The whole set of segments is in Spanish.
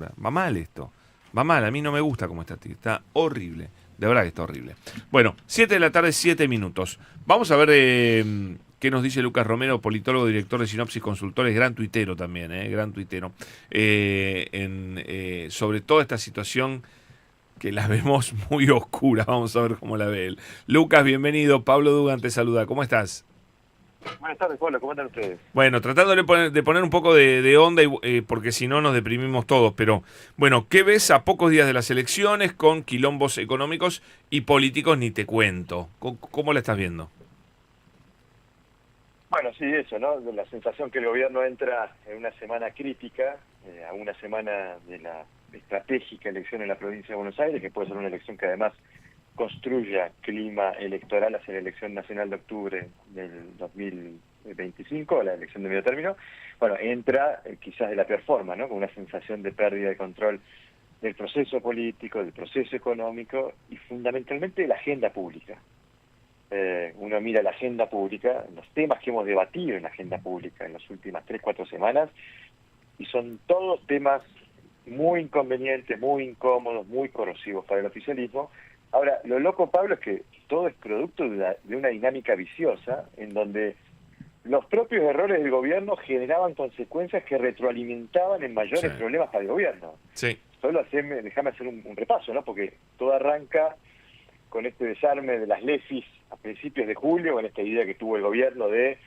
Va mal esto. Va mal, a mí no me gusta cómo está horrible. De verdad que está horrible. Bueno, 7 de la tarde, 7 minutos. Vamos a ver qué nos dice Lucas Romero, politólogo, director de Sinopsis Consultores, gran tuitero también, gran tuitero, sobre toda esta situación que la vemos muy oscura. Vamos a ver cómo la ve él. Lucas, bienvenido. Pablo Dugan te saluda. ¿Cómo estás? Buenas tardes, Pablo, ¿cómo están ustedes? Bueno, tratando de poner un poco de onda, porque si no nos deprimimos todos. Pero bueno, ¿qué ves a pocos días de las elecciones con quilombos económicos y políticos? Ni te cuento. ¿Cómo la estás viendo? Bueno, sí, eso, ¿no? La sensación que el gobierno entra en una semana crítica, a una semana de la estratégica elección en la provincia de Buenos Aires, que puede ser una elección que además construya clima electoral hacia la elección nacional de octubre del 2025, la elección de medio término. Bueno, entra quizás de la peor forma, ¿no? Con una sensación de pérdida de control del proceso político, del proceso económico y fundamentalmente de la agenda pública. Uno mira la agenda pública, los temas que hemos debatido en la agenda pública en las últimas 3, 4 semanas, y son todos temas muy inconvenientes, muy incómodos, muy corrosivos para el oficialismo. Ahora, lo loco, Pablo, es que todo es producto de una dinámica viciosa en donde los propios errores del gobierno generaban consecuencias que retroalimentaban en Sí, mayores problemas para el gobierno. sí, Déjame hacer un repaso, ¿no? Porque todo arranca con este desarme de las LEFIs a principios de julio, con esta idea que tuvo el gobierno de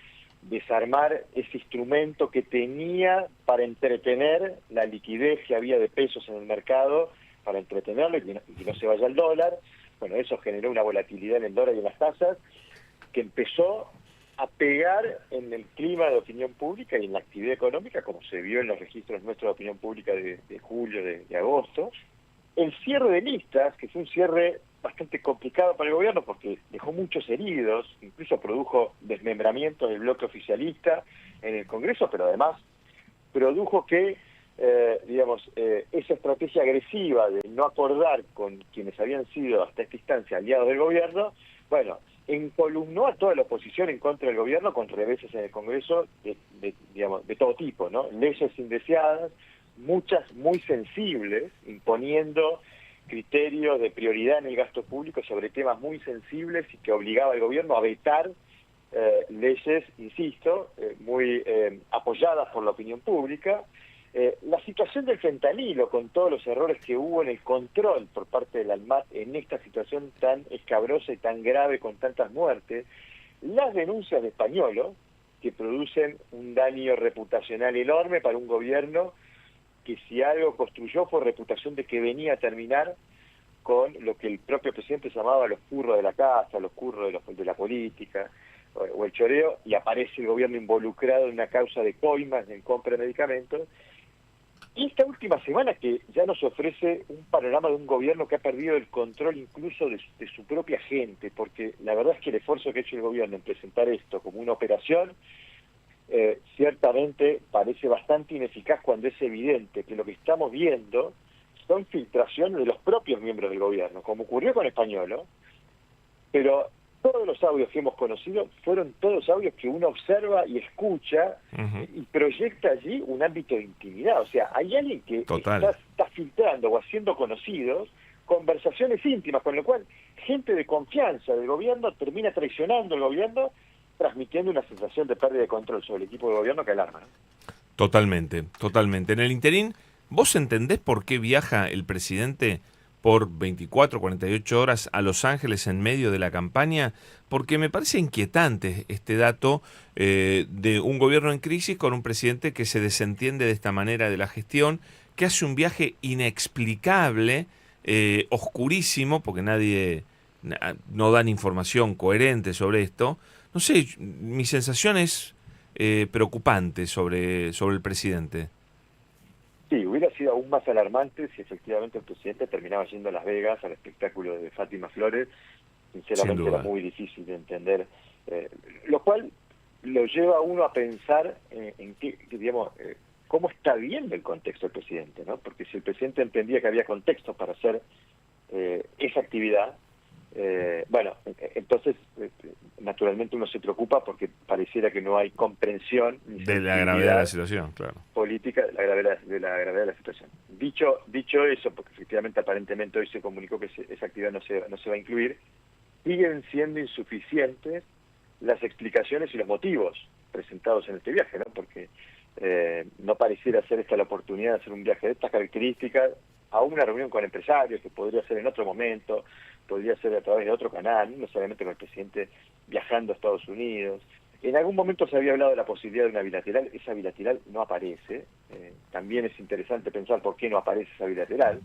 desarmar ese instrumento que tenía para entretener la liquidez que había de pesos en el mercado, para entretenerlo y que no se vaya el dólar. Bueno, eso generó una volatilidad en el dólar y en las tasas que empezó a pegar en el clima de opinión pública y en la actividad económica, como se vio en los registros nuestros de opinión pública de julio, de agosto. El cierre de listas, que fue un cierre bastante complicado para el gobierno porque dejó muchos heridos, incluso produjo desmembramientos del bloque oficialista en el Congreso, pero además produjo que, esa estrategia agresiva de no acordar con quienes habían sido hasta esta instancia aliados del gobierno, bueno, encolumnó a toda la oposición en contra del gobierno con reveses en el Congreso de todo tipo, ¿no? Leyes indeseadas, muchas muy sensibles, imponiendo criterios de prioridad en el gasto público sobre temas muy sensibles y que obligaba al gobierno a vetar leyes, insisto, muy apoyadas por la opinión pública. La situación del fentanilo, con todos los errores que hubo en el control por parte del ANMAT en esta situación tan escabrosa y tan grave con tantas muertes, las denuncias de Españolo, que producen un daño reputacional enorme para un gobierno que si algo construyó fue reputación de que venía a terminar con lo que el propio presidente llamaba los curros de la casa, los curros de la política, o el choreo, y aparece el gobierno involucrado en una causa de coimas en compra de medicamentos. Y esta última semana que ya nos ofrece un panorama de un gobierno que ha perdido el control incluso de su propia gente, porque la verdad es que el esfuerzo que ha hecho el gobierno en presentar esto como una operación ciertamente parece bastante ineficaz cuando es evidente que lo que estamos viendo son filtraciones de los propios miembros del gobierno, como ocurrió con Españolo, pero todos los audios que hemos conocido fueron todos audios que uno observa y escucha ujú, y proyecta allí un ámbito de intimidad. O sea, hay alguien que total. está filtrando o haciendo conocidos conversaciones íntimas, con lo cual gente de confianza del gobierno termina traicionando al gobierno, transmitiendo una sensación de pérdida de control sobre el equipo de gobierno que alarma, ¿no? Totalmente, totalmente. En el interín, ¿vos entendés por qué viaja el presidente por 24, 48 horas a Los Ángeles en medio de la campaña? Porque me parece inquietante este dato de un gobierno en crisis con un presidente que se desentiende de esta manera de la gestión, que hace un viaje inexplicable, oscurísimo, porque no dan información coherente sobre esto. No sé, mi sensación es preocupante sobre el presidente. Sí, hubiera sido aún más alarmante si efectivamente el presidente terminaba yendo a Las Vegas al espectáculo de Fátima Flores. Sin Sinceramente era duda. muy difícil de entender, lo cual lo lleva a uno a pensar en cómo está viendo el contexto del presidente, ¿no? Porque si el presidente entendía que había contexto para hacer esa actividad, Bueno, entonces naturalmente uno se preocupa porque pareciera que no hay comprensión ni de la gravedad de la situación, claro. política de la gravedad de la situación. Dicho eso, porque efectivamente aparentemente hoy se comunicó que esa actividad no se va a incluir, siguen siendo insuficientes las explicaciones y los motivos presentados en este viaje, ¿no? Porque no pareciera ser esta la oportunidad de hacer un viaje de estas características a una reunión con empresarios, que podría ser en otro momento, podría ser a través de otro canal, no necesariamente con el presidente viajando a Estados Unidos. En algún momento se había hablado de la posibilidad de una bilateral, esa bilateral no aparece. También es interesante pensar por qué no aparece esa bilateral.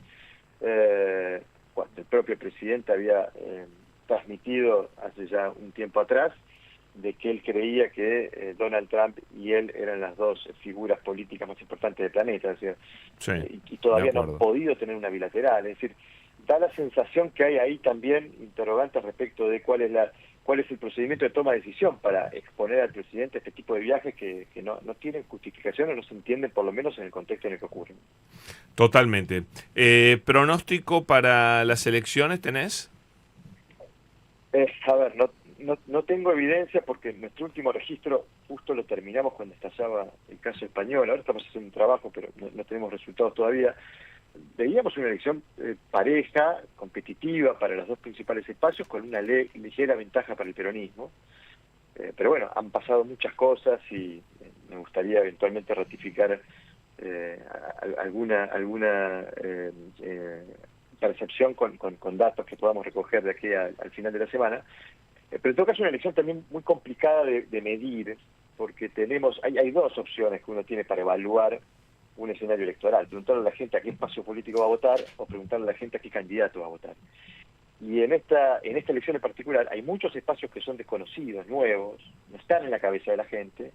Cuando el propio presidente había transmitido hace ya un tiempo atrás de que él creía que Donald Trump y él eran las dos figuras políticas más importantes del planeta, es decir, Sí, y todavía no han podido tener una bilateral. Es decir, da la sensación que hay ahí también interrogantes respecto de cuál es el procedimiento de toma de decisión para exponer al presidente este tipo de viajes que no tienen justificación o no se entienden, por lo menos en el contexto en el que ocurren. Totalmente. ¿Pronóstico para las elecciones tenés? A ver, no tengo evidencia porque nuestro último registro justo lo terminamos cuando estallaba el caso español. Ahora estamos haciendo un trabajo, pero no tenemos resultados todavía. Veíamos una elección pareja, competitiva para los dos principales espacios, con una ligera ventaja para el peronismo. Pero bueno, han pasado muchas cosas y me gustaría eventualmente ratificar alguna percepción con datos que podamos recoger de aquí al final de la semana. Pero en todo caso es una elección también muy complicada de medir, porque hay dos opciones que uno tiene para evaluar un escenario electoral: preguntarle a la gente a qué espacio político va a votar o preguntarle a la gente a qué candidato va a votar. Y en esta elección en particular hay muchos espacios que son desconocidos, nuevos, no están en la cabeza de la gente,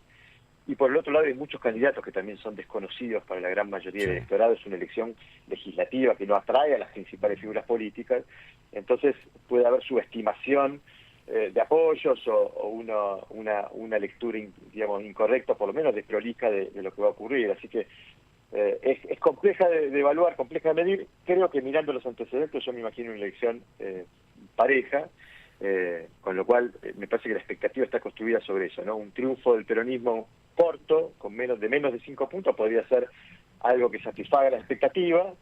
y por el otro lado hay muchos candidatos que también son desconocidos para la gran mayoría del electorado. Es una elección legislativa que no atrae a las principales figuras políticas, entonces puede haber subestimación de apoyos o una lectura digamos incorrecta, por lo menos desprolija de lo que va a ocurrir. Así que es compleja de evaluar, compleja de medir. Creo que mirando los antecedentes yo me imagino una elección pareja, con lo cual me parece que la expectativa está construida sobre eso, ¿no? Un triunfo del peronismo corto, con menos de 5 puntos, podría ser algo que satisfaga la expectativa.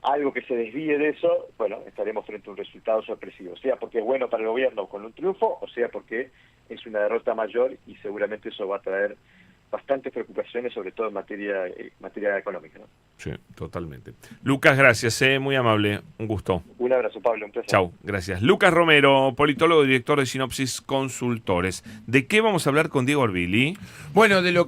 Algo que se desvíe de eso, bueno, estaremos frente a un resultado sorpresivo, sea porque es bueno para el gobierno con un triunfo, o sea porque es una derrota mayor, y seguramente eso va a traer bastantes preocupaciones, sobre todo en materia económica, ¿no? Sí, totalmente. Lucas, gracias, muy amable, un gusto. Un abrazo, Pablo, un placer. Chau, gracias. Lucas Romero, politólogo y director de Sinopsis Consultores. ¿De qué vamos a hablar con Diego Orbili? Bueno, de lo que